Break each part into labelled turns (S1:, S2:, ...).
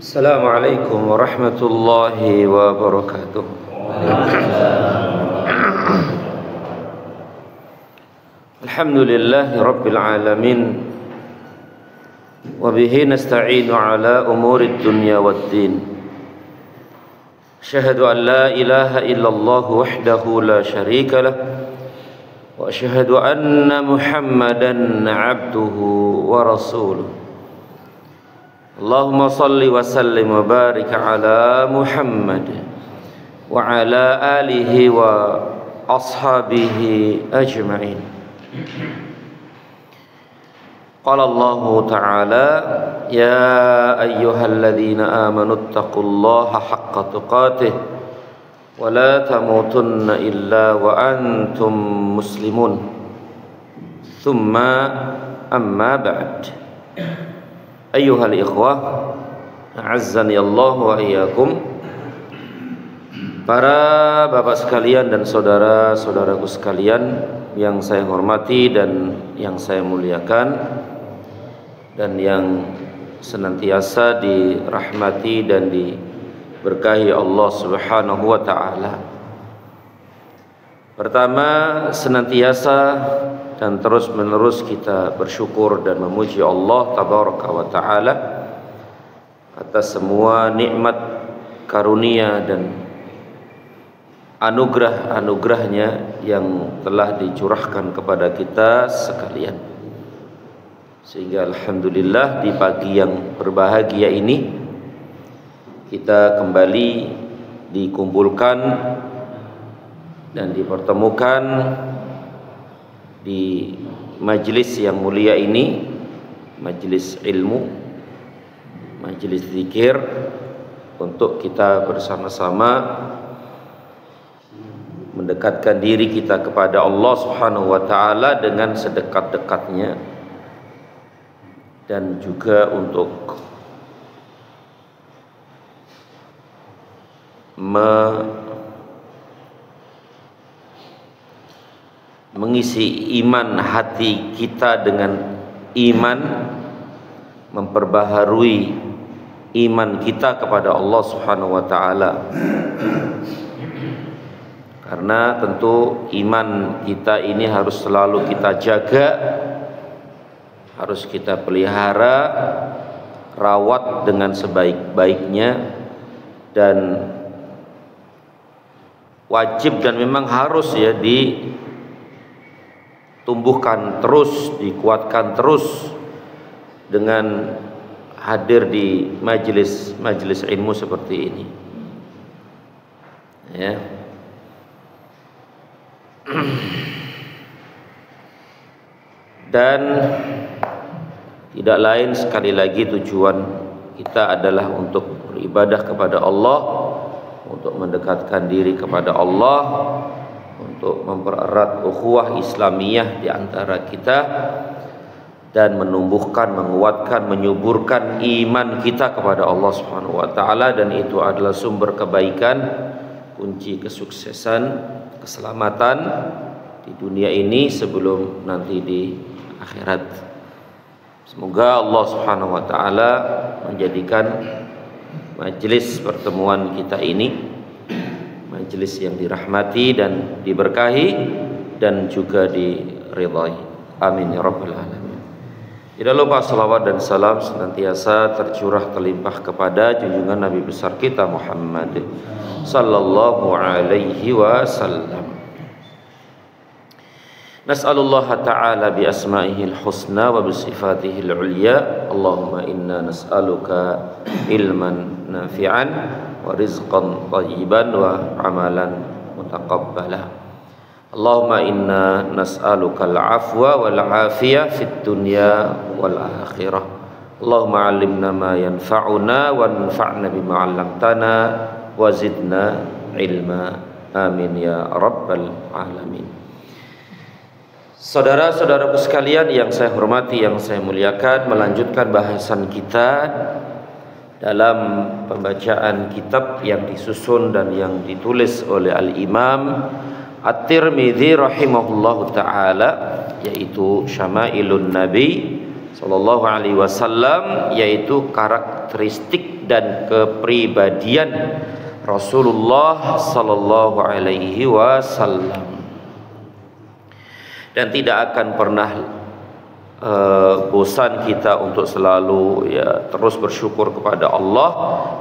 S1: Assalamualaikum warahmatullahi wabarakatuh. Alhamdulillahi rabbil alamin. Wa bihi nasta'inu ala umuri dunya waddin. Asyhadu an la ilaha illallah wahdahu la syarika lah. Wa asyhadu anna Muhammadan abduhu wa rasuluh. Allahumma salli wa sallim wa barik ala Muhammad wa ala alihi wa ashabihi ajma'in. Qala Allah ta'ala ya ayyuhalladzina amanu taqullaha haqqa tuqatih wa la tamutunna illa wa antum muslimun. Thumma amma ba'd. Ayyuhal ikhwah, a'azzani Allah wa iyyakum. Para bapak sekalian dan saudara-saudaraku sekalian yang saya hormati dan yang saya muliakan, dan yang senantiasa dirahmati dan diberkahi Allah Subhanahu wa taala. Pertama, senantiasa dan terus-menerus kita bersyukur dan memuji Allah Tabaraka wa Ta'ala atas semua nikmat, karunia dan anugerah-anugerahnya yang telah dicurahkan kepada kita sekalian. Sehingga alhamdulillah di pagi yang berbahagia ini kita kembali dikumpulkan dan dipertemukan di majelis yang mulia ini, majelis ilmu, majelis zikir, untuk kita bersama-sama mendekatkan diri kita kepada Allah Subhanahu wa taala dengan sedekat-dekatnya, dan juga untuk mengisi iman hati kita dengan iman, memperbaharui iman kita kepada Allah Subhanahu wa taala. Karena tentu iman kita ini harus selalu kita jaga, harus kita pelihara, rawat dengan sebaik-baiknya, dan wajib dan memang harus ya ditumbuhkan terus, dikuatkan terus dengan hadir di majelis ilmu seperti ini. Ya. Dan tidak lain sekali lagi tujuan kita adalah untuk beribadah kepada Allah, untuk mendekatkan diri kepada Allah, untuk mempererat ukhuwah Islamiyah di antara kita, dan menumbuhkan, menguatkan, menyuburkan iman kita kepada Allah Subhanahu wa taala. Dan itu adalah sumber kebaikan, kunci kesuksesan, keselamatan di dunia ini sebelum nanti di akhirat. Semoga Allah Subhanahu wa taala menjadikan majelis pertemuan kita ini majelis yang dirahmati dan diberkahi dan juga diridhai. Amin ya rabbal alamin. Tidak lupa salawat dan salam senantiasa tercurah terlimpah kepada junjungan Nabi besar kita Muhammad sallallahu alaihi wasallam. Nas'alullah ta'ala bi asma'ihil husna wa bi sifatihil ulya. Allahumma inna nas'aluka ilman nafi'an wa rizqan thayyiban wa amalan mutaqabbala. Allahumma inna nas'aluka al-afwa wal afiyah fid dunya wal akhirah. Allahumma 'allimna ma yanfa'una wa anfa'na bima 'allamtana wa zidna ilma. Amin ya rabbal alamin. Saudara-saudaraku sekalian yang saya hormati, yang saya muliakan, melanjutkan bahasan kita dalam pembacaan kitab yang disusun dan yang ditulis oleh Al-Imam At-Tirmidzi rahimahullahu ta'ala, yaitu Syama'ilun Nabi sallallahu alaihi wasallam, yaitu karakteristik dan kepribadian Rasulullah sallallahu alaihi wasallam. Dan tidak akan pernah bosan kita untuk selalu terus bersyukur kepada Allah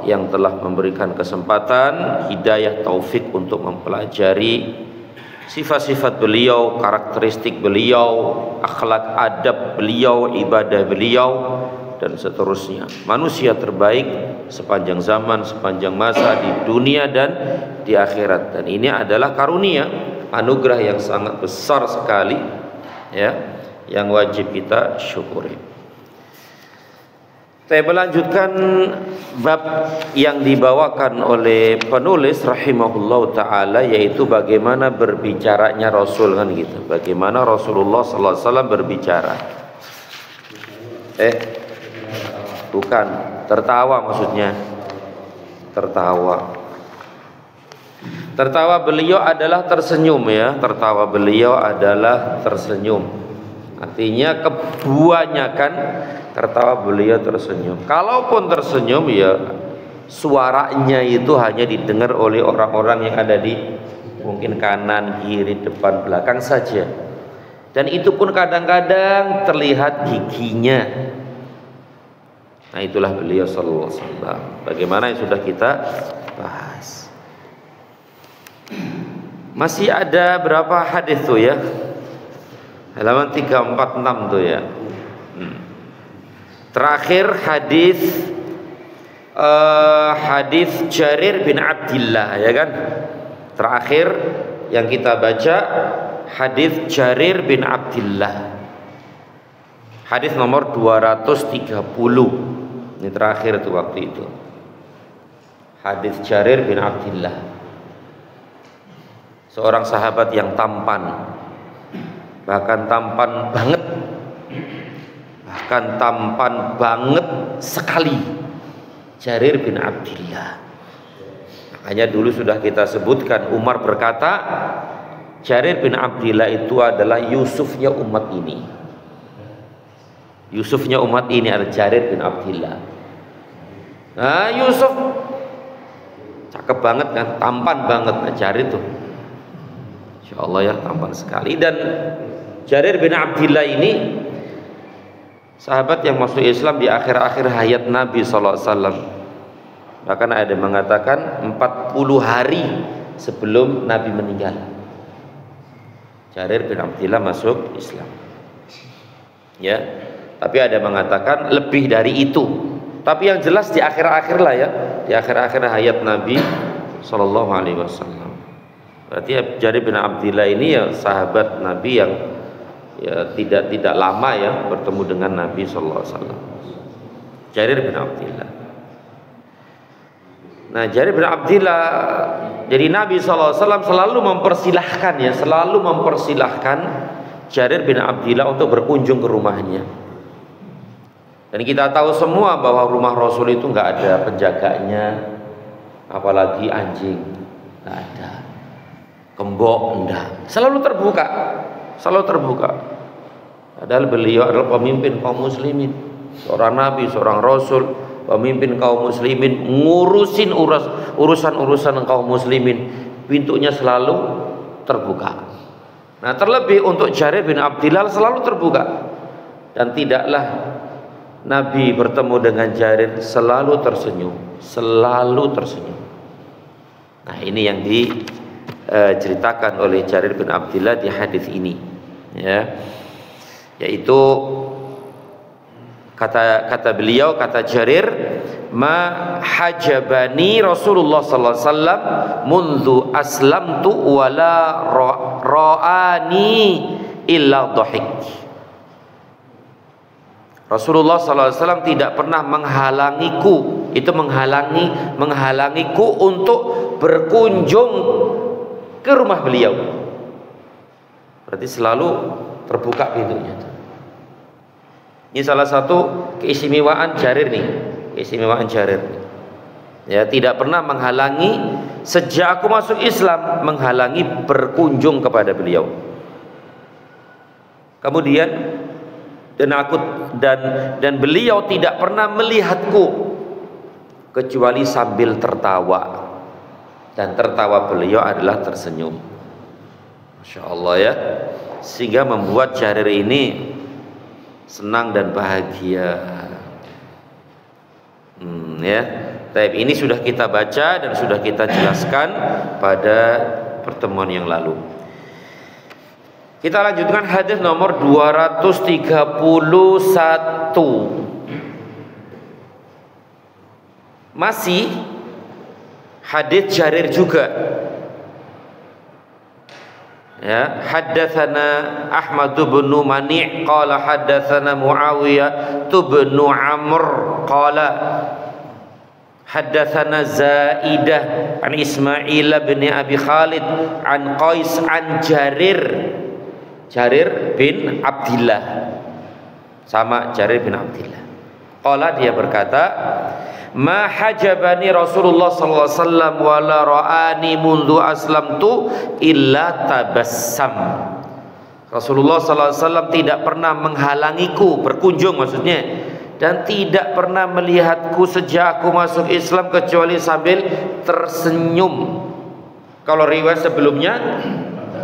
S1: yang telah memberikan kesempatan, hidayah, taufik untuk mempelajari sifat-sifat beliau, karakteristik beliau, akhlak adab beliau, ibadah beliau, dan seterusnya. Manusia terbaik sepanjang zaman, sepanjang masa, di dunia dan di akhirat. Dan ini adalah karunia, anugerah yang sangat besar sekali, ya, yang wajib kita syukuri. Saya melanjutkan bab yang dibawakan oleh penulis rahimahullah ta'ala, yaitu bagaimana berbicaranya Rasul, kan gitu. Bagaimana Rasulullah sallallahu alaihi wasallam berbicara. Bukan, tertawa maksudnya. Tertawa beliau adalah tersenyum, ya. Tertawa beliau adalah tersenyum. Artinya kebanyakan tertawa beliau tersenyum. Kalaupun tersenyum, ya suaranya itu hanya didengar oleh orang-orang yang ada di mungkin kanan, kiri, depan, belakang saja. Dan itu pun kadang-kadang terlihat giginya. Nah, itulah beliau sallallahu alaihi wasallam. Bagaimana yang sudah kita bahas. Masih ada berapa hadis tuh, ya? Halaman 346 tuh, ya. Terakhir hadis Jarir bin Abdillah, ya kan? Terakhir yang kita baca hadis Jarir bin Abdillah. Hadis nomor 230. Ini terakhir tuh waktu itu. Hadis Jarir bin Abdillah. Seorang sahabat yang tampan. Bahkan tampan banget sekali, Jarir bin Abdillah. Makanya dulu sudah kita sebutkan, Umar berkata Jarir bin Abdillah itu adalah Yusufnya umat ini. Yusufnya umat ini adalah Jarir bin Abdillah. Nah, Yusuf cakep banget kan, tampan banget. Nah, Jarir tuh Insya Allah, ya, tampan sekali. Dan Jarir bin Abdillah ini sahabat yang masuk Islam di akhir-akhir hayat Nabi SAW. Bahkan ada yang mengatakan 40 hari sebelum Nabi meninggal, Jarir bin Abdillah masuk Islam, ya. Tapi ada yang mengatakan lebih dari itu. Tapi yang jelas di akhir-akhir lah, ya, di akhir-akhir hayat Nabi SAW. Berarti Jarir bin Abdillah ini ya sahabat Nabi yang ya tidak lama, ya, bertemu dengan Nabi sallallahu alaihi wasallam. Jarir bin Abdillah. Nah, Jarir bin Abdillah, jadi Nabi sallallahu alaihi wasallam selalu mempersilahkan Jarir bin Abdillah untuk berkunjung ke rumahnya. Dan kita tahu semua bahwa rumah Rasul itu nggak ada penjaganya, apalagi anjing, nggak ada. Gembok enggak, selalu terbuka. Padahal beliau adalah pemimpin kaum muslimin, seorang nabi, seorang rasul, pemimpin kaum muslimin, ngurusin urusan kaum muslimin, pintunya selalu terbuka. Nah, terlebih untuk Jarir bin Abdillah selalu terbuka. Dan tidaklah Nabi bertemu dengan Jarir selalu tersenyum. Nah, ini yang diceritakan oleh Jarir bin Abdillah di hadis ini, ya, yaitu kata beliau, kata Jarir, ma hajabani Rasulullah sallallahu alaihi wasallam mundu aslamtu wala ra'ani illa dhahik. Rasulullah sallallahu alaihi wasallam tidak pernah menghalangiku untuk berkunjung ke rumah beliau. Berarti selalu terbuka pintunya. Ini salah satu keistimewaan Jarir nih, Ya, tidak pernah menghalangi sejak aku masuk Islam, menghalangi berkunjung kepada beliau. Kemudian dan beliau tidak pernah melihatku kecuali sambil tertawa, dan tertawa beliau adalah tersenyum. Masya Allah ya, sehingga membuat Jarir ini senang dan bahagia. Ya, tapi ini sudah kita baca dan sudah kita jelaskan pada pertemuan yang lalu. Kita lanjutkan hadis nomor 231. Masih hadis Jarir juga. Ya, haddatsana Ahmad bin Mani' qala haddatsana Muawiyah bin Amr qala haddatsana Zaidah an Ismail bin Abi Khalid an Qais an Jarir bin Abdillah, sama Jarir bin Abdillah. Qala, dia berkata, ma hajabani Rasulullah sallallahu alaihi wasallam wa la ra'ani mundu aslamtu illa tabassam. Rasulullah sallallahu alaihi wasallam tidak pernah menghalangiku berkunjung, maksudnya, dan tidak pernah melihatku sejak aku masuk Islam kecuali sambil tersenyum. Kalau riwayat sebelumnya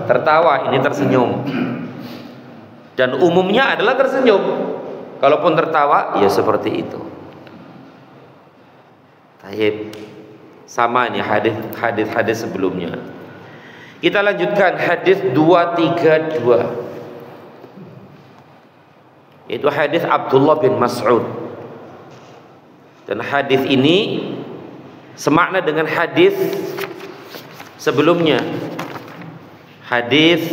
S1: tertawa, ini tersenyum. Dan umumnya adalah tersenyum. Kalaupun tertawa, ya seperti itu. Taib. Sama ini hadis sebelumnya. Kita lanjutkan hadis 232. Itu hadis Abdullah bin Mas'ud. Dan hadis ini semakna dengan hadis sebelumnya. Hadis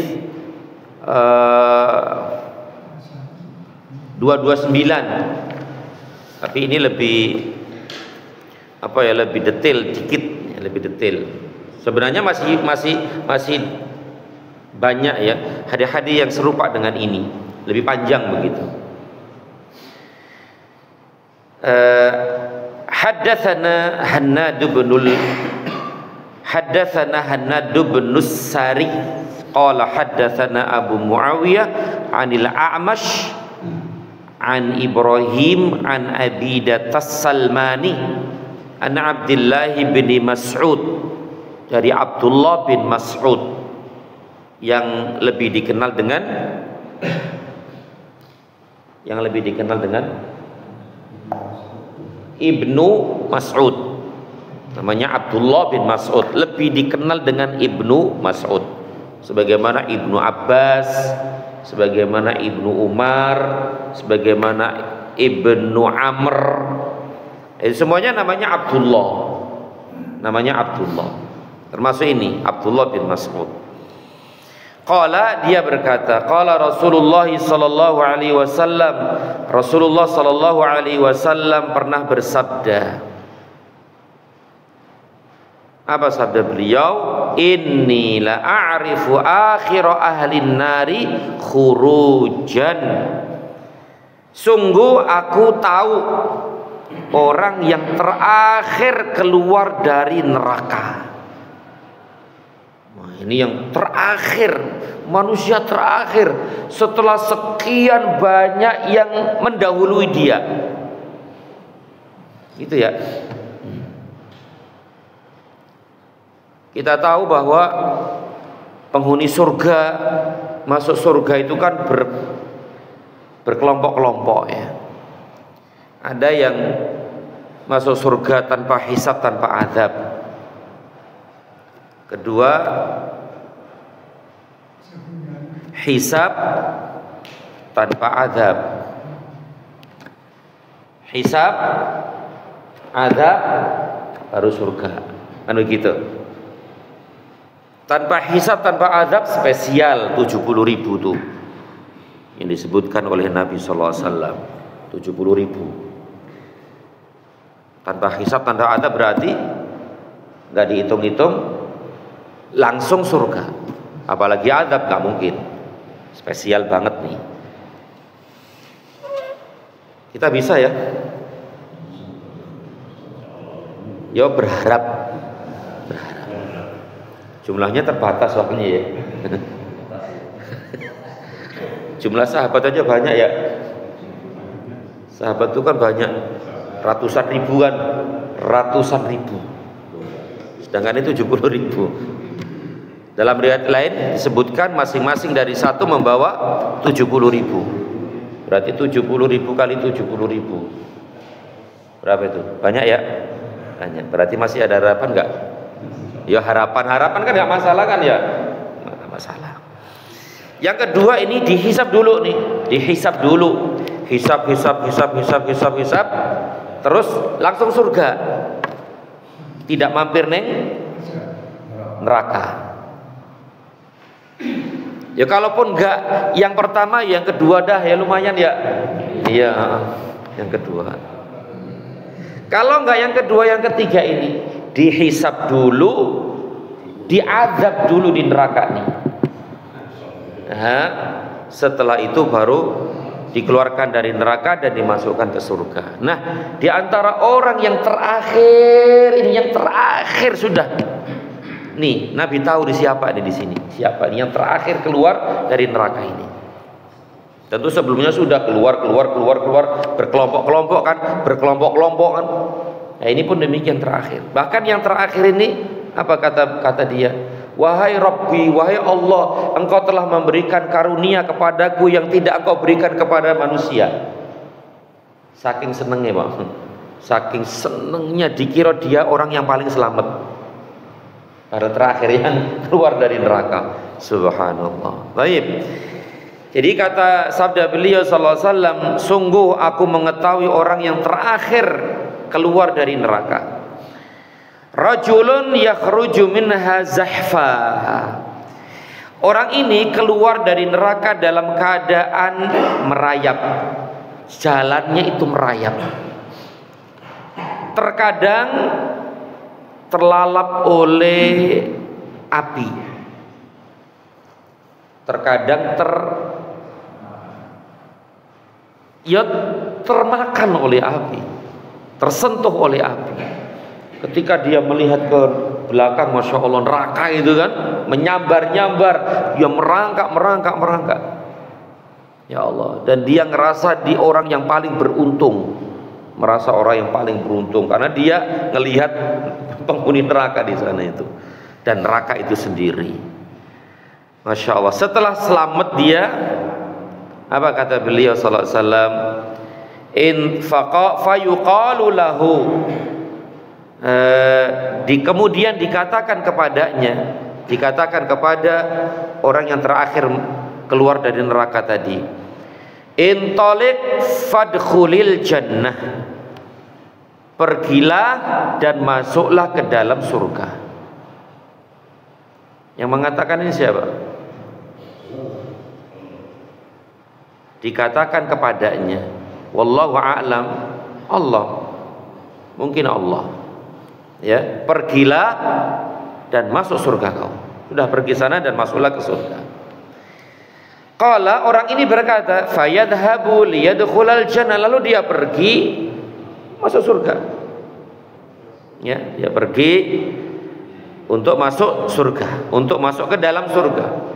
S1: 229. Tapi ini lebih lebih detail dikit, lebih detail. Sebenarnya masih banyak ya hadis-hadis yang serupa dengan ini, lebih panjang begitu. Haddatsana Hannad bin Sari qala haddatsana Abu Muawiyah 'anil A'mash an Ibrahim an Abidah As-Salmani an Abdullah bin Mas'ud, dari Abdullah bin Mas'ud yang lebih dikenal dengan Ibnu Mas'ud. Namanya Abdullah bin Mas'ud, lebih dikenal dengan Ibnu Mas'ud, sebagaimana Ibnu Abbas, sebagaimana Ibnu Umar, sebagaimana Ibnu Amr. Semuanya namanya Abdullah. Termasuk ini Abdullah bin Mas'ud. Qala, dia berkata, qala Rasulullah sallallahu alaihi wasallam, Rasulullah sallallahu alaihi wasallam pernah bersabda. Apa sabda beliau? Inni la a'rifu akhir ahli nari khurujan. Sungguh aku tahu orang yang terakhir keluar dari neraka. Nah, ini yang terakhir, manusia terakhir setelah sekian banyak yang mendahului dia. Gitu ya. Kita tahu bahwa penghuni surga, masuk surga itu kan berkelompok-kelompok ya. Ada yang masuk surga tanpa hisab, tanpa azab. Kedua, hisab tanpa azab. Hisab, azab, baru surga. Kan begitu. Tanpa hisab, tanpa azab spesial 70.000 tuh yang disebutkan oleh Nabi sallallahu alaihi wasallam. 70.000 tanpa hisab, tanpa azab, berarti nggak dihitung-hitung langsung surga. Apalagi azab nggak mungkin, spesial banget nih. Kita bisa ya, yo berharap. Jumlahnya terbatas soalnya ya. Jumlah sahabat aja banyak ya. Sahabat itu kan banyak, ratusan ribuan, ratusan ribu, sedangkan itu 70 ribu. Dalam riwayat lain disebutkan masing-masing dari satu membawa 70 ribu. Berarti 70 ribu kali 70 ribu, berapa itu? Banyak ya? Banyak. Berarti masih ada harapan nggak? Ya harapan kan nggak masalah kan ya? Nggak masalah. Yang kedua ini dihisab dulu nih, dihisab dulu, hisab, terus langsung surga, tidak mampir neng neraka. Ya kalaupun enggak yang pertama, yang kedua dah ya lumayan ya. Iya, yang kedua. Kalau enggak yang kedua, yang ketiga ini dihisab dulu, diazab dulu di neraka nih. Nah, setelah itu baru dikeluarkan dari neraka dan dimasukkan ke surga. Nah, di antara orang yang terakhir ini, yang terakhir sudah. Nih, Nabi tahu di siapa nih di sini. Siapa nih yang terakhir keluar dari neraka ini? Tentu sebelumnya sudah keluar berkelompok-kelompok kan. Nah, ini pun demikian terakhir. Bahkan yang terakhir ini apa kata dia? Wahai Rabbi, wahai Allah, Engkau telah memberikan karunia kepadaku yang tidak Engkau berikan kepada manusia. Saking senengnya, Pak. Saking senengnya dikira dia orang yang paling selamat. Karena terakhir yang keluar dari neraka. Subhanallah. Baik. Jadi kata sabda beliau sallallahu alaihi wasallam, sungguh aku mengetahui orang yang terakhir keluar dari neraka. Rajulun yakhruju minha zahfa. Orang ini keluar dari neraka dalam keadaan merayap. Jalannya itu merayap. Terkadang terlalap oleh api, terkadang termakan oleh api, tersentuh oleh api. Ketika dia melihat ke belakang, masya Allah, neraka itu kan menyambar-nyambar, dia merangkak. Ya Allah, dan dia ngerasa di orang yang paling beruntung, merasa orang yang paling beruntung karena dia ngelihat penghuni neraka di sana itu dan neraka itu sendiri. Masya Allah. Setelah selamat dia, apa kata beliau sallallahu alaihi wasallam? In fayuqalu lahu, kemudian dikatakan kepada orang yang terakhir keluar dari neraka tadi, intalik fadkhulil jannah, pergilah dan masuklah ke dalam surga. Yang mengatakan ini siapa? Dikatakan kepadanya, wallahu a'lam, Allah, mungkin Allah, ya, pergilah dan masuk surga kau. Sudah pergi sana dan masuklah ke surga. Qala, orang ini berkata, fayadhabu liyadkhulal jannah, lalu dia pergi masuk surga. Ya, dia pergi untuk masuk surga, untuk masuk ke dalam surga.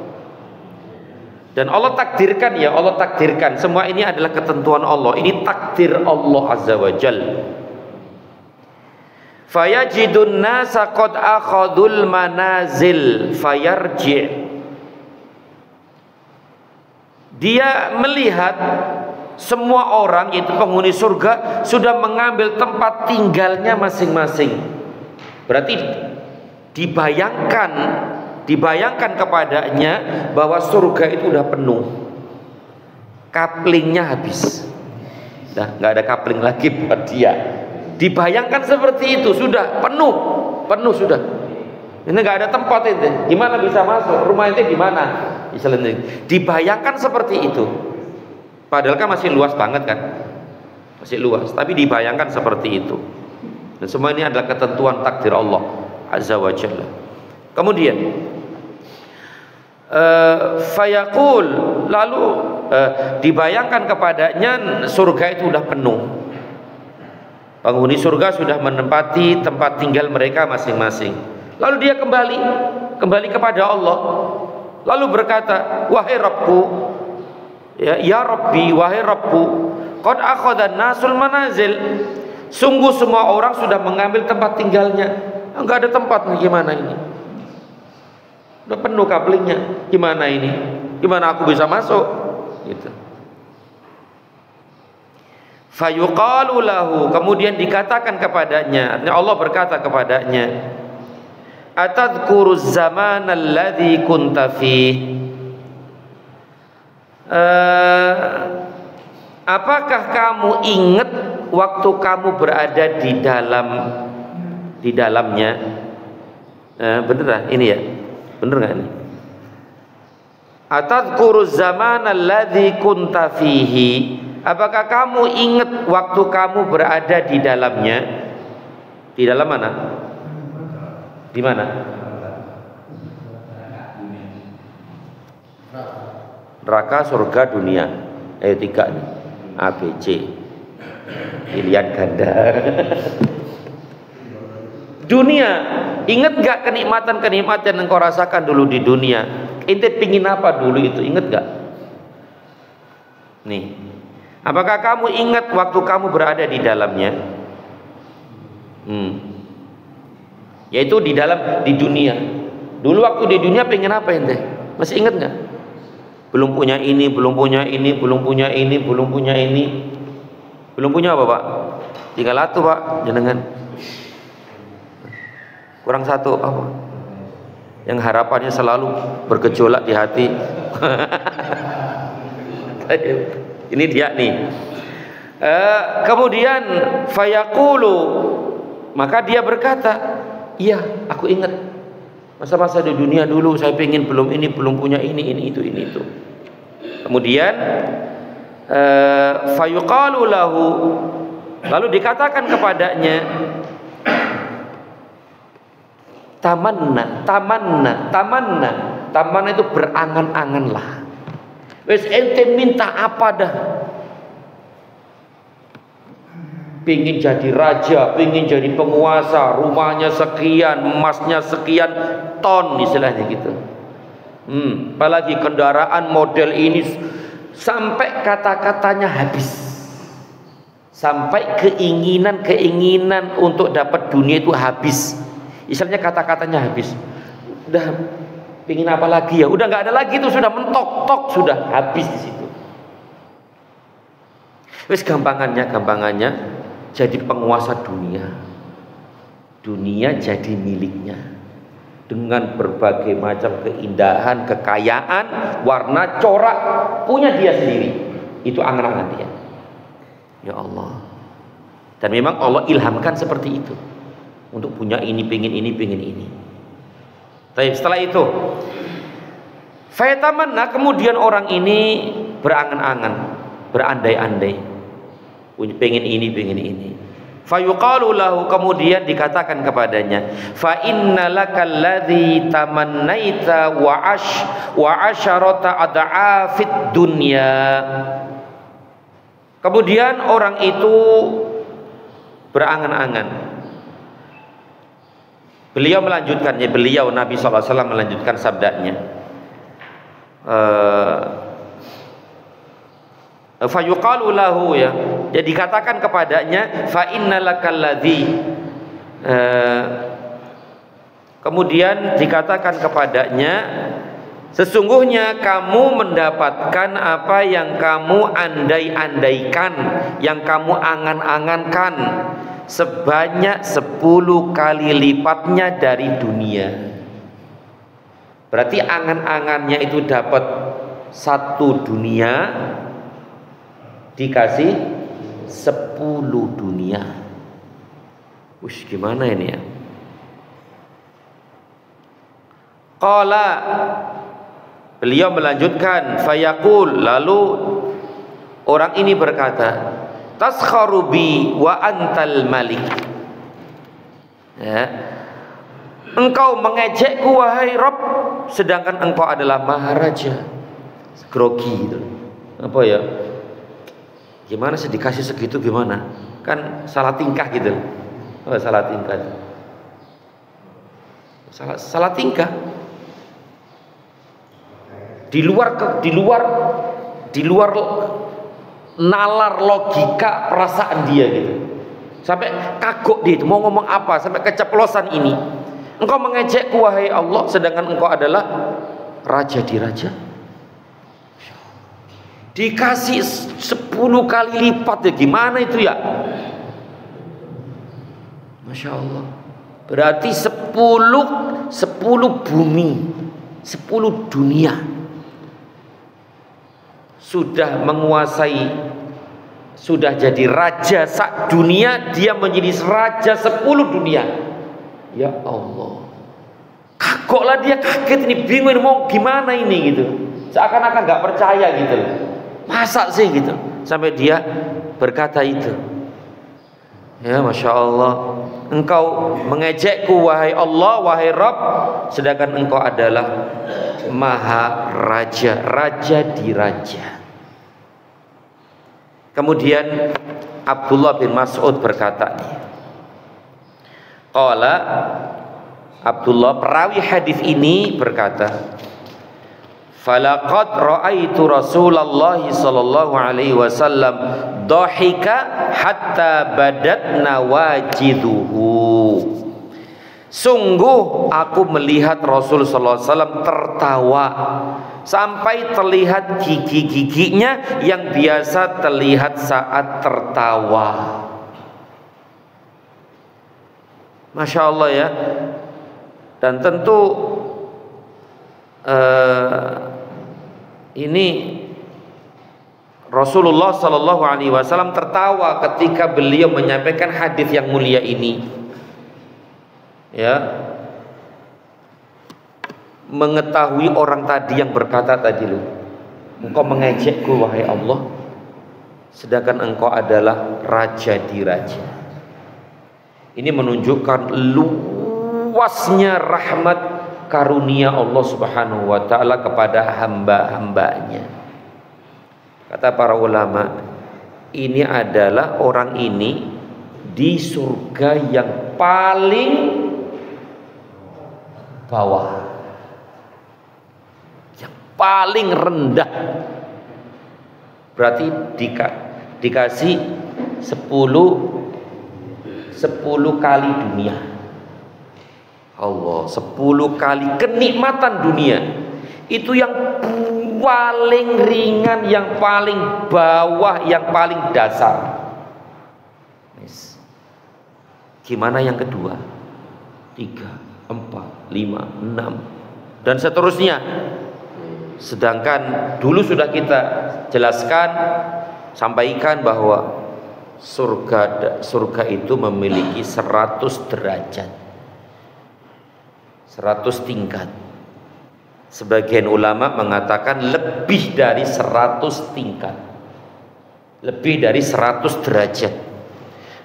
S1: Dan Allah takdirkan, ya Allah takdirkan, semua ini adalah ketentuan Allah. Ini takdir Allah Azza wa Jalla. Fayajidun nasa qad akhadul manazil fayarji'. Dia melihat semua orang, yaitu penghuni surga, sudah mengambil tempat tinggalnya masing-masing. Berarti dibayangkan kepadanya bahwa surga itu udah penuh, kaplingnya habis, nggak ada kapling lagi buat dia. Dibayangkan seperti itu, sudah penuh sudah. Ini nggak ada tempat itu. Gimana bisa masuk? Rumah itu gimana? Dibayangkan seperti itu. Padahal kan masih luas banget kan, masih luas. Tapi dibayangkan seperti itu. Dan semua ini adalah ketentuan takdir Allah Azza wa Jalla. Kemudian fayaqul, lalu dibayangkan kepadanya surga itu sudah penuh. Penghuni surga sudah menempati tempat tinggal mereka masing-masing. Lalu dia kembali kepada Allah, lalu berkata, wahai Rabbku, ya Rabbi, wahai Rabbku, qad akhadhan nasul manazil, Sungguh semua orang sudah mengambil tempat tinggalnya. Enggak ada tempat nih, gimana ini? Udah penuh kaplingnya. Gimana ini? Gimana aku bisa masuk? Gitu. Fayuqalu lahu, kemudian dikatakan kepadanya, Allah berkata kepadanya, atadhkuru zaman alladhi kunta fi, apakah kamu ingat waktu kamu berada di dalamnya? Bener lah ini ya, bener nggak ini? Atadhkuru zaman alladhi kunta fihi, apakah kamu ingat waktu kamu berada di dalamnya? Di dalam mana? Di mana? Neraka, surga, dunia. Ayo 3 nih. A, B, C. Pilihan ganda. Dunia. Ingat gak kenikmatan-kenikmatan yang kau rasakan dulu di dunia? Ente pingin apa dulu itu? Ingat gak? Nih. Apakah kamu ingat waktu kamu berada di dalamnya? Yaitu di dunia. Dulu waktu di dunia pengen apa ente? Masih ingat nggak? Belum punya ini, belum punya ini, belum punya ini, belum punya ini. Belum punya apa, Pak? Tinggal satu, Pak, jenengan. Kurang satu apa? Yang harapannya selalu bergejolak di hati. Ini dia nih. Kemudian fayaqulu, maka dia berkata, iya, aku ingat masa-masa di dunia dulu saya pengen belum ini, belum punya ini itu. Kemudian fayuqalu lahu, lalu dikatakan kepadanya, tamanna itu berangan-angan lah. Wes ente minta apa dah? Pingin jadi raja, pingin jadi penguasa, rumahnya sekian, emasnya sekian ton, istilahnya gitu. Apalagi kendaraan model ini, sampai kata-katanya habis, sampai keinginan untuk dapat dunia itu habis. Istilahnya kata-katanya habis. Udah pingin apa lagi ya? Udah nggak ada lagi tuh, sudah mentok-tok, sudah habis di situ. Wes gampangannya jadi penguasa dunia. Dunia jadi miliknya dengan berbagai macam keindahan, kekayaan, warna, corak, punya dia sendiri. Itu angan-angan dia. Ya Allah. Dan memang Allah ilhamkan seperti itu, untuk punya ini, pengen ini. Tapi setelah itu, fayatamanna, kemudian orang ini berangan-angan, berandai-andai, pengen ini. Fayuqalu lahu, kemudian dikatakan kepadanya, fa innalakal ladzi tamannaita wa asyarata ad'afid dunya. Kemudian orang itu berangan-angan. Beliau melanjutkannya, Nabi SAW melanjutkan sabdanya, fayuqalu lahu, ya, jadi katakan kepadanya, fa innalakal ladzi, kemudian dikatakan kepadanya, sesungguhnya kamu mendapatkan apa yang kamu andai-andaikan, yang kamu angan-angankan, sebanyak 10 kali lipatnya dari dunia. Berarti angan-angannya itu dapat 1 dunia, dikasih 10 dunia. Wush, gimana ini ya? Qala, beliau melanjutkan, fayaqul, lalu orang ini berkata, taskharu bi wa antal malik. Ya. Engkau mengejekku wahai Rabb, sedangkan engkau adalah maharaja. Grogi gitu. Apa ya? Gimana sih dikasih segitu gimana? Kan salah tingkah gitu. Oh, salah tingkah. Salah tingkah. Di luar nalar logika perasaan dia gitu. Sampai kagok dia itu mau ngomong apa, sampai keceplosan ini. Engkau mengejekku wahai Allah, sedangkan engkau adalah raja di raja. Dikasih 10 kali lipat ya, gimana itu ya? Masya Allah. Berarti 10 bumi, 10 dunia sudah menguasai, sudah jadi raja sak dunia, dia menjadi raja 10 dunia. Ya Allah, kagoklah dia, kaget ini, bingung ini mau gimana ini gitu, seakan-akan nggak percaya gitu, masa sih gitu, sampai dia berkata itu, ya Masya Allah, engkau mengejekku wahai Allah, wahai Rabb, sedangkan engkau adalah maha raja, raja di raja. Kemudian Abdullah bin Mas'ud berkata, qala Abdullah, perawi hadis ini berkata, falaqad ra'aitu Rasulullah sallallahu alaihi wasallam dhahika hatta badat nawajiduhu. Sungguh aku melihat Rasul sallallahu alaihi wasallam tertawa sampai terlihat gigi-giginya yang biasa terlihat saat tertawa. Masya Allah ya. Dan tentu ini Rasulullah Sallallahu Alaihi Wasallam tertawa ketika beliau menyampaikan hadis yang mulia ini. Ya, mengetahui orang tadi yang berkata tadi, loh, engkau mengejekku wahai Allah, sedangkan engkau adalah raja di raja. Ini menunjukkan luasnya rahmat karunia Allah Subhanahu wa ta'ala kepada hamba-hambanya. Kata para ulama, ini adalah orang ini di surga yang paling bawah, yang paling rendah. Berarti dikasih 10 kali dunia. Allah, 10 kali kenikmatan dunia. Itu yang paling ringan, yang paling bawah, yang paling dasar. Gimana yang kedua? 3, 4, 5, 6 dan seterusnya. Sedangkan dulu sudah kita jelaskan, sampaikan bahwa surga itu memiliki 100 derajat, 100 tingkat. Sebagian ulama mengatakan lebih dari 100 tingkat, lebih dari 100 derajat.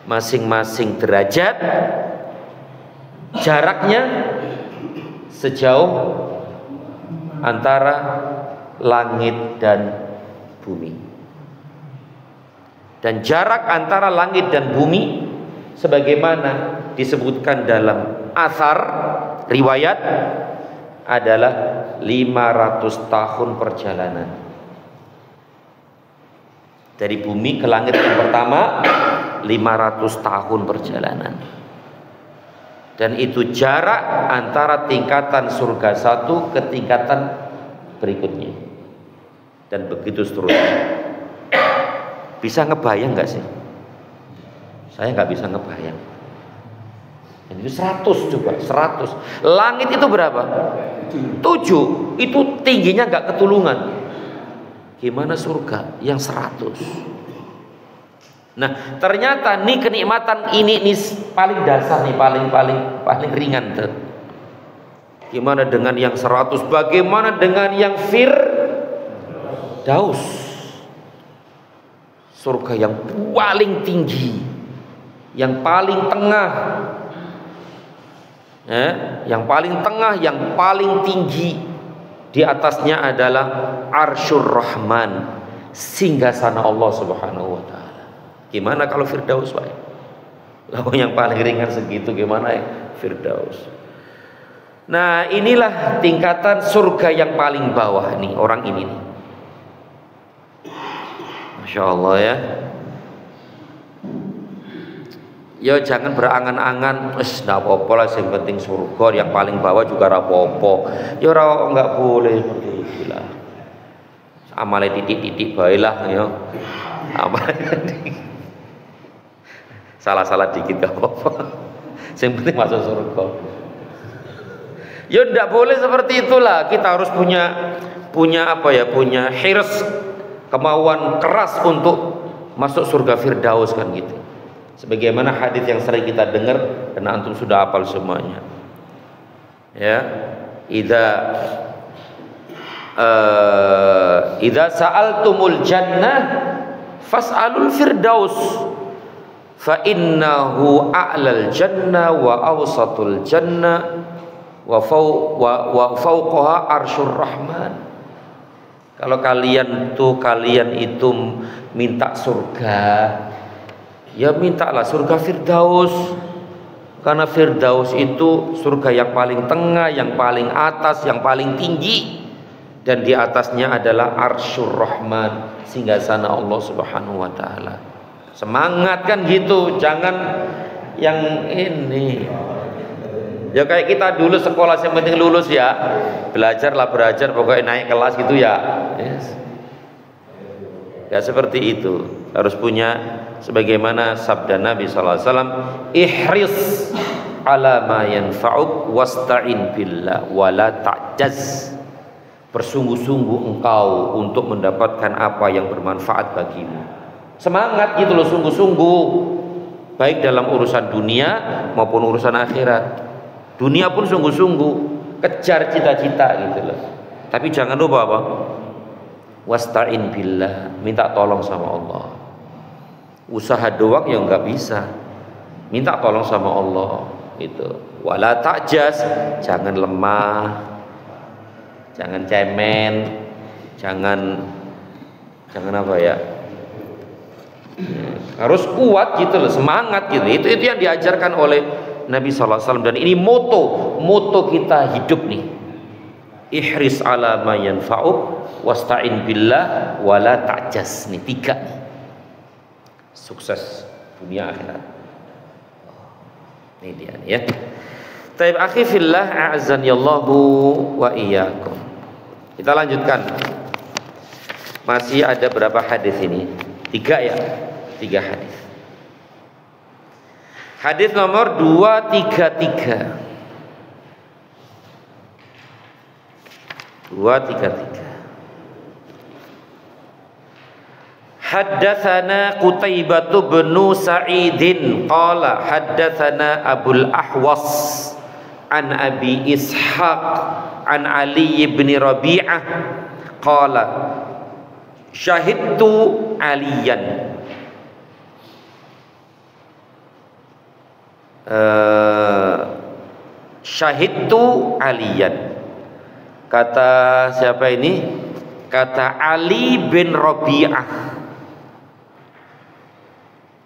S1: Masing-masing derajat jaraknya sejauh antara langit dan bumi. Dan jarak antara langit dan bumi sebagaimana disebutkan dalam asar riwayat adalah 500 tahun perjalanan. Dari bumi ke langit yang pertama 500 tahun perjalanan. Dan itu jarak antara tingkatan surga 1 ke tingkatan berikutnya. Dan begitu seterusnya. Bisa ngebayang nggak sih? Saya nggak bisa ngebayang. Dan itu 100 coba, 100. Langit itu berapa? 7. Itu tingginya nggak ketulungan. Gimana surga yang 100? Nah, ternyata nih kenikmatan ini paling dasar nih, paling ringan tuh. Gimana dengan yang 100? Bagaimana dengan yang Firdaus? Surga yang paling tinggi, yang paling tengah, yang paling tengah, yang paling tinggi. Di atasnya adalah Arsyur Rahman, singgasana Allah Subhanahu wa ta'ala. Gimana kalau Firdaus, Pak? Lalu yang paling ringan segitu, gimana ya Firdaus? Nah, inilah tingkatan surga yang paling bawah nih, orang ini nih. Masya Allah ya. Ya jangan berangan-angan, wis ndak apa-apa lah, yang penting surga, yang paling bawah juga rapopo. Ya ora, enggak boleh seperti itu lah. Amale titik-titik bae lah ya. Amale salah-salah dikit enggak apa-apa. Yang penting masuk surga. Ya ndak boleh seperti itulah. Kita harus punya apa ya? Punya hirs, kemauan keras untuk masuk surga Firdaus kan gitu. Sebagaimana hadis yang sering kita dengar dan antum sudah hafal semuanya. Ya, idza sa'altumul jannah fas'alul firdaus fa innahu a'lal jannah wa awsatul jannah wa fawqaha arsyur rahman. Kalau kalian itu minta surga, ya mintalah surga Firdaus, karena Firdaus itu surga yang paling tengah, yang paling atas, yang paling tinggi, dan di atasnya adalah Arsyur Rahman, singgasana Allah Subhanahu wa taala. Semangat kan gitu, jangan yang ini. Ya kayak kita dulu sekolah yang penting lulus ya, belajar pokoknya naik kelas gitu ya. Yes. Ya seperti itu, harus punya sebagaimana sabda Nabi sallallahu alaihi wasallam, ihris ala ma yanfa'uk wasta'in billah wala ta'jaz. Bersungguh-sungguh engkau untuk mendapatkan apa yang bermanfaat bagimu. Semangat gitu loh, sungguh-sungguh, baik dalam urusan dunia maupun urusan akhirat. Dunia pun sungguh-sungguh, kejar cita-cita gitu loh. Tapi jangan lupa apa? Wasta'in billah, minta tolong sama Allah. Usaha doang ya nggak bisa, minta tolong sama Allah gitu. Wala ta'jaz, jangan lemah, jangan cemen, jangan apa ya, harus kuat gitu loh, semangat gitu. Itu yang diajarkan oleh Nabi sallallahu alaihi wasallam, dan ini moto kita hidup nih. Ihris ala ma yanfa'uk wasta'in billah wala ta'jaz. Nih 3 nih. Sukses dunia akhirat. Ini dia nih ya. Taib akhi fillah a'azzanillahu wa iyyakum. Kita lanjutkan. Masih ada berapa hadis ini? 3 ya? 3 hadis. Hadis nomor 233. 233. Haddatsana Qutaibah bin Sa'idin qala haddatsana Abul Ahwas an Abi Ishaq an Ali bin Rabi'ah qala syahidtu Aliyan. Syahidtu Aliyan. Kata siapa ini? Kata Ali bin Rabi'ah.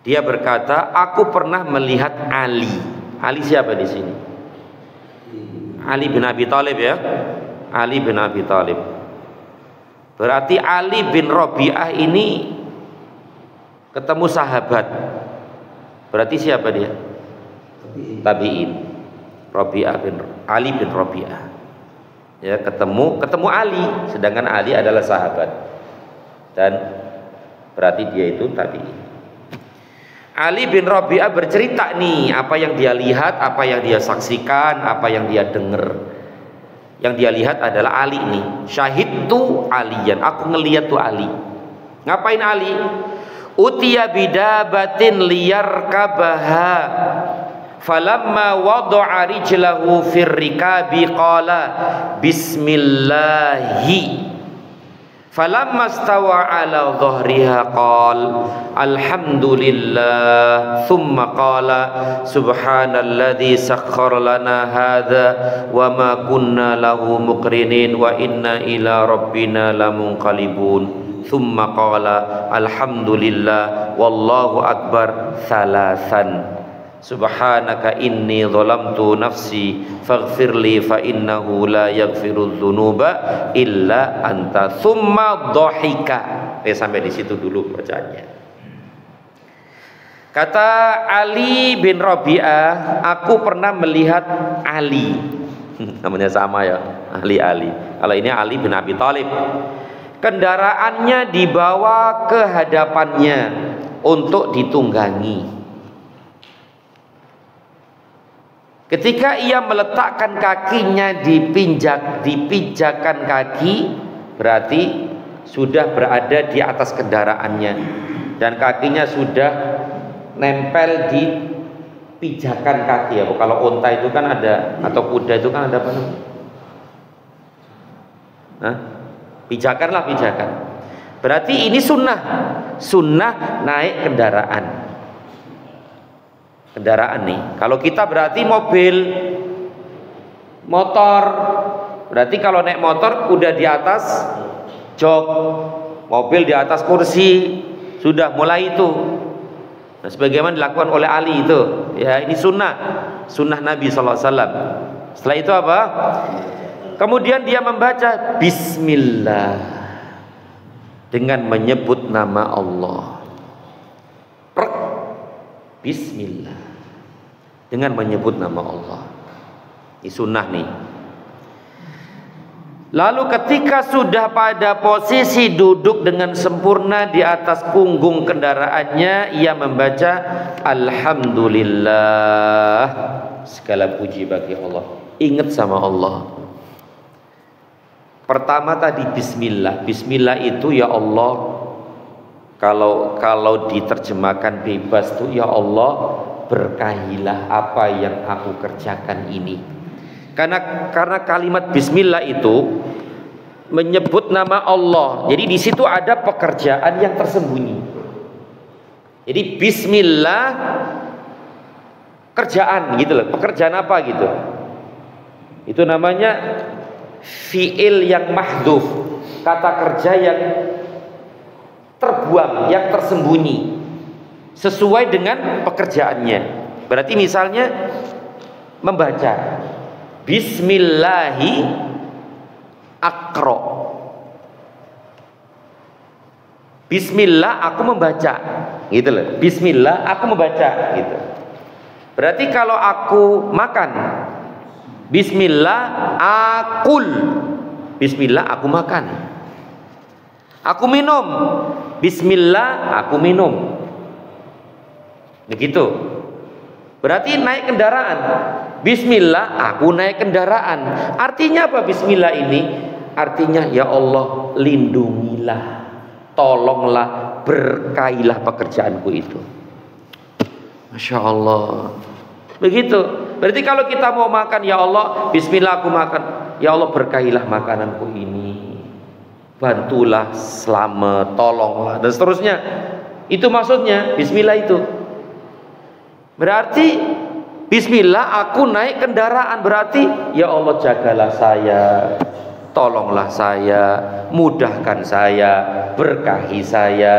S1: Dia berkata, aku pernah melihat Ali. Ali siapa di sini? Ali bin Abi Thalib ya. Ali bin Abi Thalib. Berarti Ali bin Rabi'ah ini ketemu sahabat. Berarti siapa dia? Tabi'in. Ali bin Rabi'ah. Ya, ketemu Ali, sedangkan Ali adalah sahabat. Dan berarti dia itu tabi'in. Ali bin Rabi'ah bercerita nih apa yang dia lihat, apa yang dia saksikan, apa yang dia dengar. Yang dia lihat adalah Ali nih. Syahidtu Aliyan, aku ngelihat tuh Ali. Ngapain Ali? Utiya bidabatin liyarkabaha. Falamma wada'a rijlahu fir rikabi qala bismillahi. Falamma stawa ala dhahriha qala alhamdulillah thumma qala subhanalladzi sakhkhara lana hadza wa ma kunna lahu muqrinin wa inna ila rabbina lamunqalibun thumma qala alhamdulillah wallahu akbar thalathan subhanaka inni zalamtu nafsi faghfirli fa innahu la yaghfiru dzunuba illa anta thumma dhahika. Sampai di situ dulu bacaannya. Kata Ali bin Rabi'ah, aku pernah melihat Ali. Namanya sama ya, Ali. Kalau ini Ali bin Abi Thalib. Kendaraannya dibawa ke hadapannya untuk ditunggangi. Ketika ia meletakkan kakinya di pijakan kaki, berarti sudah berada di atas kendaraannya dan kakinya sudah nempel di pijakan kaki ya. Kalau unta itu kan ada, atau kuda itu kan ada apa namanya? Pijakan. Berarti ini sunnah naik kendaraan nih. Kalau kita berarti mobil, motor. Berarti kalau naik motor udah di atas jok, mobil di atas kursi, sudah mulai itu. Nah, sebagaimana dilakukan oleh Ali itu, ya ini sunnah Nabi SAW. Setelah itu apa? Kemudian dia membaca Bismillah dengan menyebut nama Allah. Bismillah dengan menyebut nama Allah. Ini sunnah nih. Lalu ketika sudah pada posisi duduk dengan sempurna di atas punggung kendaraannya, ia membaca Alhamdulillah, segala puji bagi Allah. Ingat sama Allah. Pertama tadi Bismillah. Bismillah itu ya Allah, kalau diterjemahkan bebas tuh ya Allah, berkahilah apa yang aku kerjakan ini. Karena kalimat Bismillah itu menyebut nama Allah. Jadi di situ ada pekerjaan yang tersembunyi. Jadi Bismillah kerjaan gitu loh. Pekerjaan apa gitu? Itu namanya fi'il yang mahdhuf, kata kerja yang terbuang, yang tersembunyi sesuai dengan pekerjaannya. Berarti misalnya membaca Bismillahi akro. Bismillah aku membaca, gitu loh. Bismillah aku membaca, gitu. Berarti kalau aku makan, Bismillah akul. Bismillah aku makan. Aku minum, Bismillah aku minum. Begitu. Berarti naik kendaraan, Bismillah aku naik kendaraan. Artinya apa Bismillah ini? Artinya ya Allah, lindungilah, tolonglah, berkailah pekerjaanku itu. Masya Allah. Begitu. Berarti kalau kita mau makan, ya Allah, Bismillah aku makan. Ya Allah, berkailah makananku ini, bantulah, selamat, tolonglah, dan seterusnya. Itu maksudnya Bismillah itu. Berarti Bismillah aku naik kendaraan. Berarti ya Allah, jagalah saya, tolonglah saya, mudahkan saya, berkahi saya,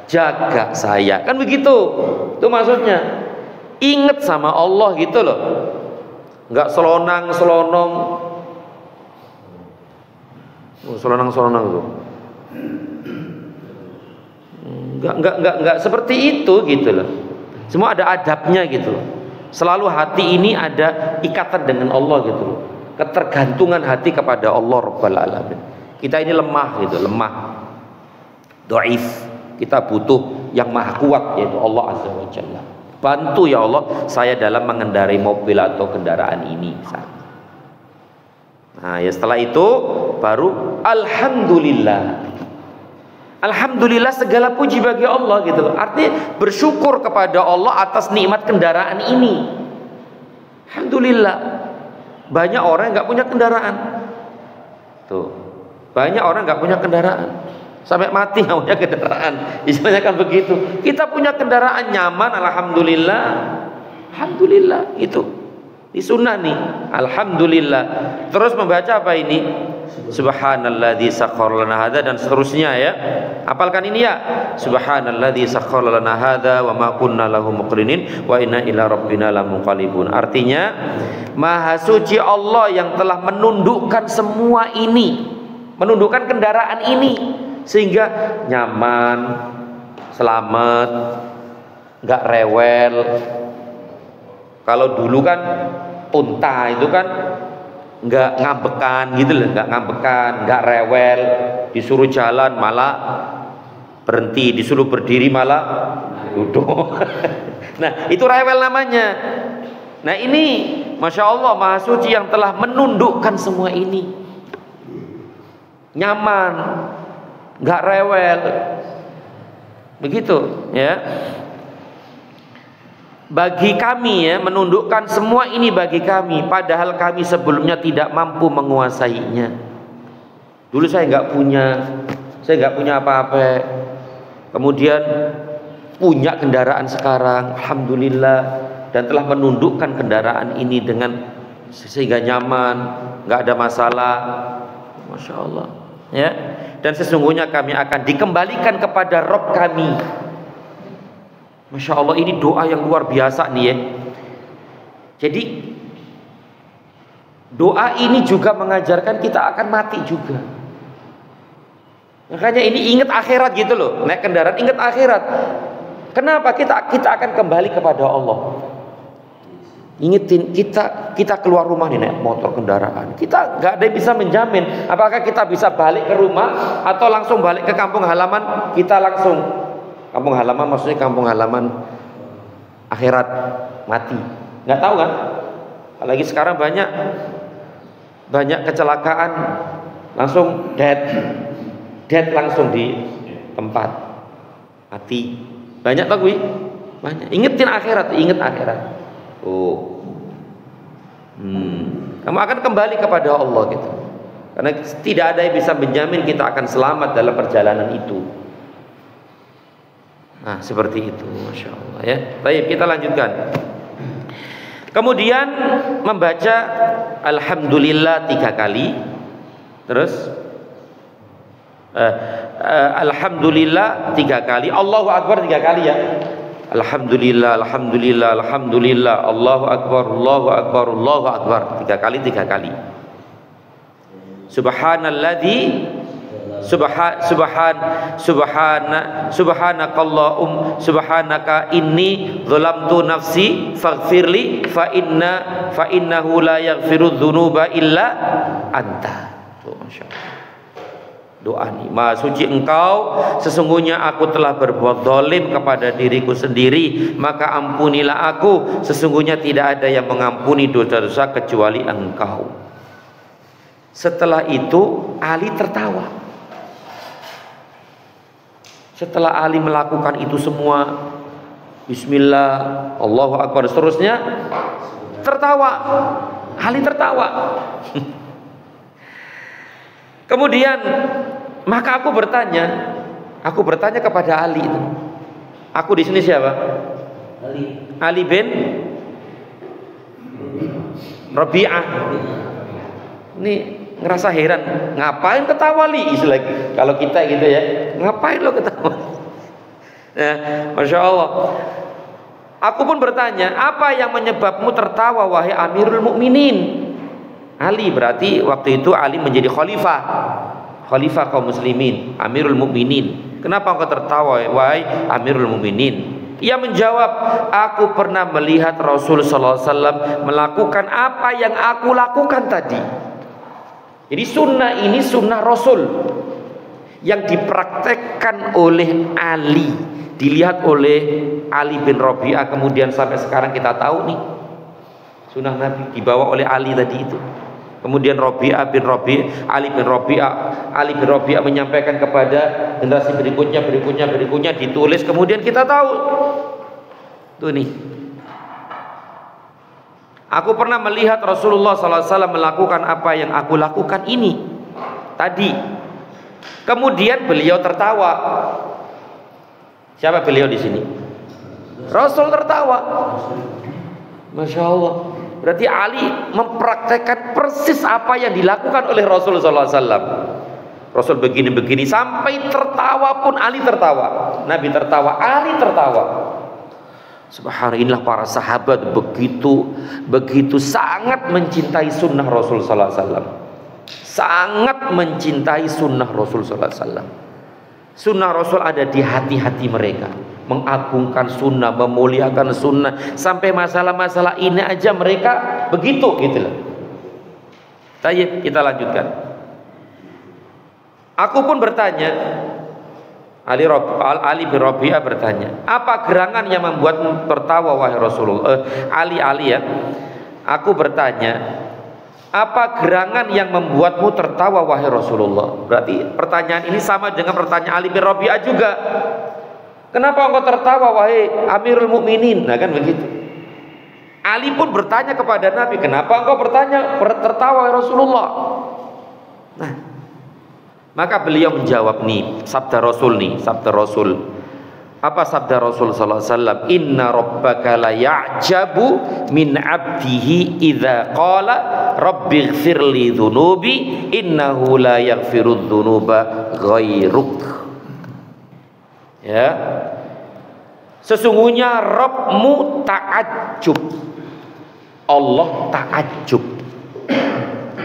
S1: jaga saya. Kan begitu. Itu maksudnya. Ingat sama Allah gitu loh. Enggak selonang-selonong. Selonang-selonang tuh. Enggak seperti itu gitu loh. Semua ada adabnya gitu loh. Selalu hati ini ada ikatan dengan Allah gitu loh. Ketergantungan hati kepada Allah Rabbal Alamin. Kita ini lemah gitu, lemah, dhaif. Kita butuh yang maha kuat, yaitu Allah Azza wa Jalla. Bantu ya Allah saya dalam mengendarai mobil atau kendaraan ini. Nah ya setelah itu baru Alhamdulillah. Alhamdulillah, segala puji bagi Allah gitu loh. Artinya bersyukur kepada Allah atas nikmat kendaraan ini. Alhamdulillah. Banyak orang yang nggak punya kendaraan. Tuh, banyak orang nggak punya kendaraan. Sampai mati nggak punya kendaraan. Istilahnya kan begitu. Kita punya kendaraan nyaman, alhamdulillah. Alhamdulillah itu. Di sunnah nih, alhamdulillah. Terus membaca apa ini? Subhanalladzi sakhkhara lana hadza, dan seterusnya ya. Hafalkan ini ya. Subhanalladzi sakhkhara lana hadza wa ma kunna lahu muqrinin wa inna ila rabbina lamunqalibun. Artinya, Maha suci Allah yang telah menundukkan semua ini, menundukkan kendaraan ini sehingga nyaman, selamat, nggak rewel. Kalau dulu kan unta itu kan nggak ngambekan gitu loh, nggak ngambekan, nggak rewel, disuruh jalan malah berhenti, disuruh berdiri malah duduk. Nah itu rewel namanya. Nah ini Masya Allah Maha Suci yang telah menundukkan semua ini, nyaman, nggak rewel, begitu ya. Bagi kami ya, menundukkan semua ini bagi kami, padahal kami sebelumnya tidak mampu menguasainya. Dulu saya nggak punya apa-apa, kemudian punya kendaraan sekarang, alhamdulillah, dan telah menundukkan kendaraan ini dengan sehingga nyaman, nggak ada masalah, Masya Allah ya. Dan sesungguhnya kami akan dikembalikan kepada Rabb kami. Masya Allah, ini doa yang luar biasa nih ya. Jadi doa ini juga mengajarkan kita akan mati juga. Makanya ini ingat akhirat gitu loh. Naik kendaraan ingat akhirat. Kenapa? Kita akan kembali kepada Allah. Ingetin kita keluar rumah nih naik motor kendaraan. Kita nggak ada yang bisa menjamin apakah kita bisa balik ke rumah atau langsung balik ke kampung halaman kita langsung. Kampung halaman maksudnya kampung halaman akhirat, mati. Nggak tahu kan? Apalagi sekarang banyak kecelakaan langsung dead langsung di tempat mati. Banyak tau gue? Banyak. Ingetin akhirat, inget akhirat. Kamu akan kembali kepada Allah gitu. Karena tidak ada yang bisa menjamin kita akan selamat dalam perjalanan itu. Nah seperti itu, Masya Allah ya. Baik, kita lanjutkan. Kemudian membaca Alhamdulillah 3 kali. Terus Alhamdulillah 3 kali, Allahu Akbar 3 kali ya. Alhamdulillah, Alhamdulillah, Alhamdulillah, Allahu Akbar, Allahu Akbar, Allahu Akbar 3 kali, 3 kali. Subhanalladzi subhanaka inni zalamtu nafsi faghfirli fa innahu la yaghfiru dzunuba illa anta. Tuh, Masya Allah. Doa nih, Maha Suci Engkau, sesungguhnya aku telah berbuat zalim kepada diriku sendiri, maka ampunilah aku, sesungguhnya tidak ada yang mengampuni dosa-dosa kecuali Engkau. Setelah itu Ali tertawa. Setelah Ali melakukan itu semua, Bismillah, Allahu Akbar, seterusnya tertawa. Ali tertawa. Kemudian maka aku bertanya kepada Ali. Aku di sini siapa? Ali bin Rabi'ah. Ini ngerasa heran, ngapain ketawa li lagi? Kalau kita gitu ya, ngapain lo ketawa? Ya, Masya Allah. Aku pun bertanya, apa yang menyebabmu tertawa wahai Amirul Mukminin? Ali, berarti waktu itu Ali menjadi khalifah kaum muslimin, Amirul Mukminin. Kenapa engkau tertawa wahai Amirul Mukminin? Ia menjawab, aku pernah melihat Rasul sallallahu alaihi wasallam melakukan apa yang aku lakukan tadi. Jadi sunnah ini sunnah Rasul yang dipraktekkan oleh Ali, dilihat oleh Ali bin Rabi'ah, kemudian sampai sekarang kita tahu nih sunnah Nabi dibawa oleh Ali tadi itu. Kemudian Ali bin Rabi'ah menyampaikan kepada generasi berikutnya ditulis, kemudian kita tahu. Tuh nih. Aku pernah melihat Rasulullah SAW melakukan apa yang aku lakukan ini tadi. Kemudian beliau tertawa. Siapa beliau di sini? Rasul tertawa. Masya Allah. Berarti Ali mempraktekkan persis apa yang dilakukan oleh Rasul SAW. Rasul begini-begini sampai tertawa pun Ali tertawa. Nabi tertawa, Ali tertawa. Subhanallah, inilah para sahabat begitu sangat mencintai sunnah Rasul SAW. Sangat mencintai sunnah Rasul SAW. Sunnah Rasul ada di hati-hati mereka. mengagungkan sunnah, memuliakan sunnah. Sampai masalah-masalah ini aja mereka begitu gitu loh. Baik, kita lanjutkan. Aku pun bertanya, Ali bin Rabi'ah bertanya, apa gerangan yang membuatmu tertawa wahai Rasulullah? Ali ya. Aku bertanya, apa gerangan yang membuatmu tertawa wahai Rasulullah? Berarti pertanyaan ini sama dengan pertanyaan Ali bin Rabi'ah juga. Kenapa engkau tertawa wahai Amirul Mukminin? Nah kan begitu. Ali pun bertanya kepada Nabi, kenapa engkau tertawa wahai Rasulullah? Nah, maka beliau menjawab nih, sabda Rasul. Apa sabda Rasul sallallahu alaihi wasallam? Inna rabbaka la ya'jabu min 'abdihi idza qala rabbighfirli dzunubi innahu la yaghfirudz dzunuba ghairuk. Ya. Sesungguhnya Rabbmu ta'ajjub. Allah ta'ajjub.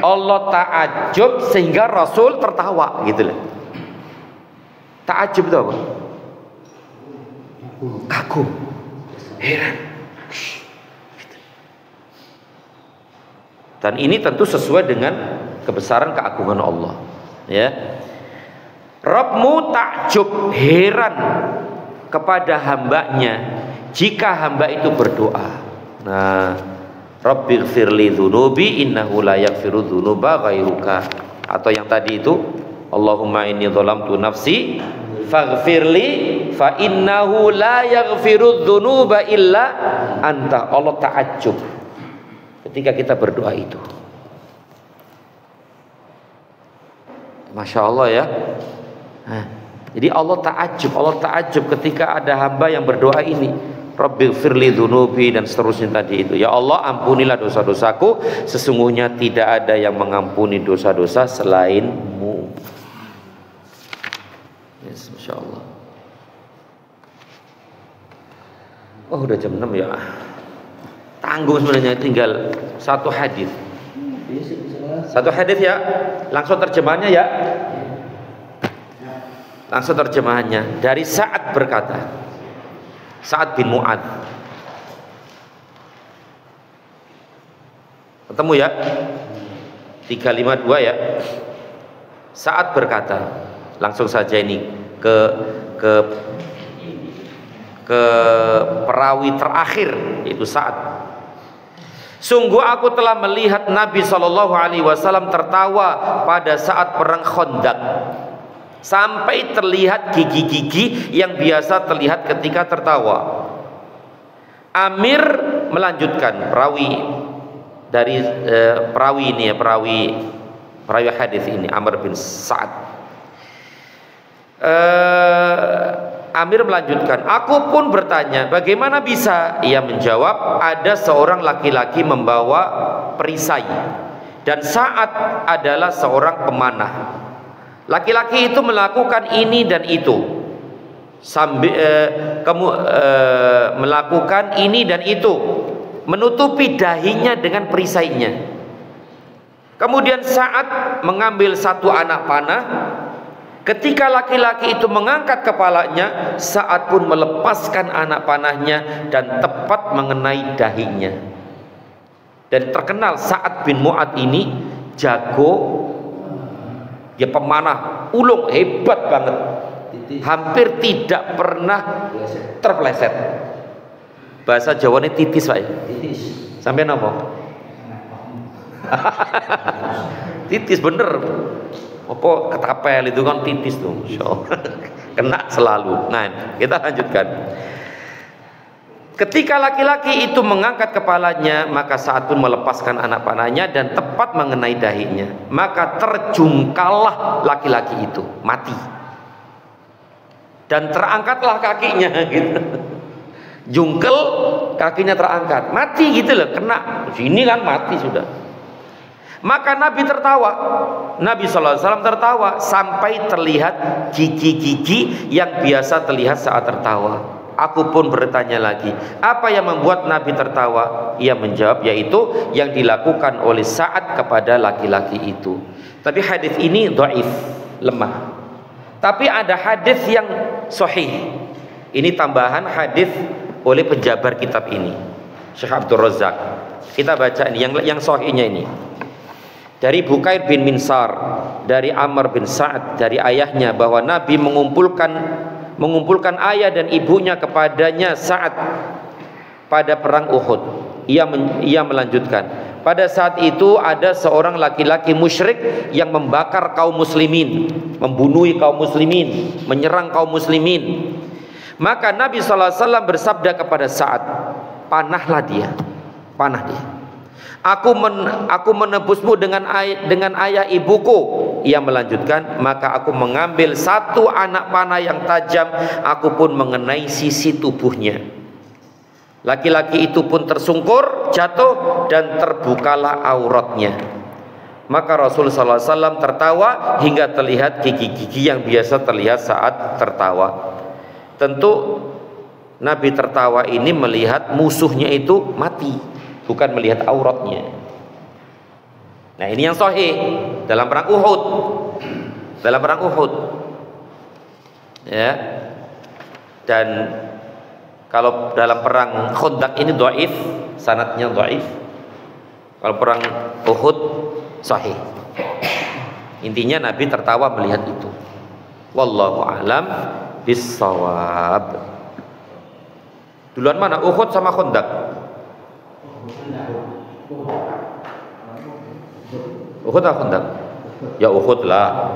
S1: Allah ta'ajjub sehingga Rasul tertawa gitu loh. Ta'ajjub itu apa? Kagum, heran. Dan ini tentu sesuai dengan kebesaran keagungan Allah. Ya, Rabbmu takjub, heran kepada hambanya jika hamba itu berdoa. Nah, Rabbighfirli dzunubi innahu la yaghfiru dzunuba ghairuka. Atau yang tadi itu, Allahumma inni dzalamtu nafsi faghfirli fa innahu la yaghfiru dzunuba illa anta. Allah ta'ajjub ketika kita berdoa itu. Masya Allah ya. Nah, jadi Allah ta'ajjub ketika ada hamba yang berdoa ini, Rabbighfirli dzunubi dan seterusnya tadi itu. Ya Allah, ampunilah dosa-dosaku, sesungguhnya tidak ada yang mengampuni dosa-dosa selainmu. Yes, Masya Allah. Oh, udah jam 6 ya. Tanggung sebenarnya, tinggal satu hadis. Satu hadis ya. Langsung terjemahannya ya. Langsung terjemahannya. Dari Sa'ad berkata, Sa'ad bin Mu'ad. Ketemu ya? 352 ya. Sa'ad berkata, langsung saja ini ke perawi terakhir, yaitu Sa'ad. Sungguh aku telah melihat Nabi SAW tertawa pada saat perang Khandaq, sampai terlihat gigi-gigi yang biasa terlihat ketika tertawa. Amir melanjutkan, perawi dari perawi ini ya, perawi hadis ini Amr bin Sa'ad. Amir melanjutkan, aku pun bertanya, bagaimana bisa? Ia menjawab, ada seorang laki-laki membawa perisai dan Sa'ad adalah seorang pemanah. Laki-laki itu melakukan ini dan itu sambil melakukan ini dan itu, menutupi dahinya dengan perisainya. Kemudian Sa'ad mengambil satu anak panah. Ketika laki-laki itu mengangkat kepalanya, Sa'ad pun melepaskan anak panahnya dan tepat mengenai dahinya. Dan terkenal Sa'ad bin Mu'ad ini jago, dia pemanah ulung, hebat banget, hampir tidak pernah terpeleset. Bahasa Jawanya titis Pak ya? Titis. Sampai apa? Titis bener. Apa ketapel itu kan titis tuh, Masya Allah. Kena selalu. Nah, kita lanjutkan. Ketika laki-laki itu mengangkat kepalanya, maka Sa'ad pun melepaskan anak panahnya dan tepat mengenai dahinya. Maka terjungkallah laki-laki itu, mati. Dan terangkatlah kakinya gitu. Jungkel, kakinya terangkat, mati gitu loh, kena. Sini kan mati sudah. Maka Nabi tertawa. Nabi SAW tertawa sampai terlihat gigi-gigi yang biasa terlihat saat tertawa. Aku pun bertanya lagi, apa yang membuat Nabi tertawa? Ia menjawab, yaitu yang dilakukan oleh Sa'ad kepada laki-laki itu. Tapi hadis ini dhaif, lemah. Tapi ada hadis yang sahih. Ini tambahan hadis oleh penjabar kitab ini, Syekh Abdul Razak. Kita baca ini yang sahihnya ini. Dari Bukair bin Minsar, dari Amr bin Sa'ad, dari ayahnya bahwa Nabi mengumpulkan ayah dan ibunya kepadanya saat pada perang Uhud. Ia melanjutkan, pada saat itu ada seorang laki-laki musyrik yang membakar kaum muslimin, membunuh kaum muslimin, menyerang kaum muslimin. Maka Nabi SAW bersabda kepada Sa'ad, panahlah dia, panah dia. Aku menebusmu dengan ayah ibuku. Ia melanjutkan, maka aku mengambil satu anak panah yang tajam, aku pun mengenai sisi tubuhnya. Laki-laki itu pun tersungkur, jatuh, dan terbukalah auratnya. Maka Rasulullah SAW tertawa hingga terlihat gigi-gigi yang biasa terlihat saat tertawa. Tentu Nabi tertawa ini melihat musuhnya itu mati, bukan melihat auratnya. Nah, ini yang sahih dalam perang Uhud. Dalam perang Uhud. Ya. Dan kalau dalam perang Khandaq ini dhaif, sanadnya dhaif. Kalau perang Uhud sahih. Intinya Nabi tertawa melihat itu. Wallahu a'lam bis-shawab. Duluan mana, Uhud sama Khandaq? Uhud atau Khandaq? Ya Uhud lah.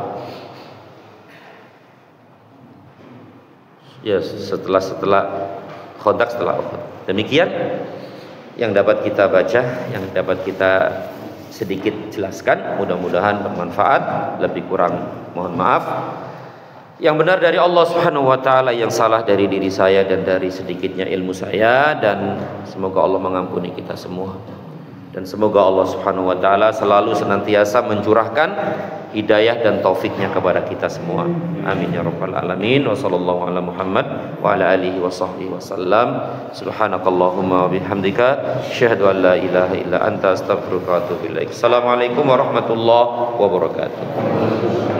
S1: Ya setelah Khandaq, setelah Uhud. Demikian yang dapat kita baca, yang dapat kita sedikit jelaskan. Mudah-mudahan bermanfaat. Lebih kurang mohon maaf. Yang benar dari Allah Subhanahu wa taala, yang salah dari diri saya dan dari sedikitnya ilmu saya, dan semoga Allah mengampuni kita semua. Dan semoga Allah Subhanahu wa taala selalu senantiasa mencurahkan hidayah dan taufiknya kepada kita semua. Amin ya rabbal alamin. Wa sallallahu ala Muhammad wa ala alihi wa sahbihi wasallam. Subhanakallahumma wa bihamdika asyhadu an la ilaha illa anta astaghfiruka wa atubu ilaik. Assalamualaikum warahmatullahi wabarakatuh.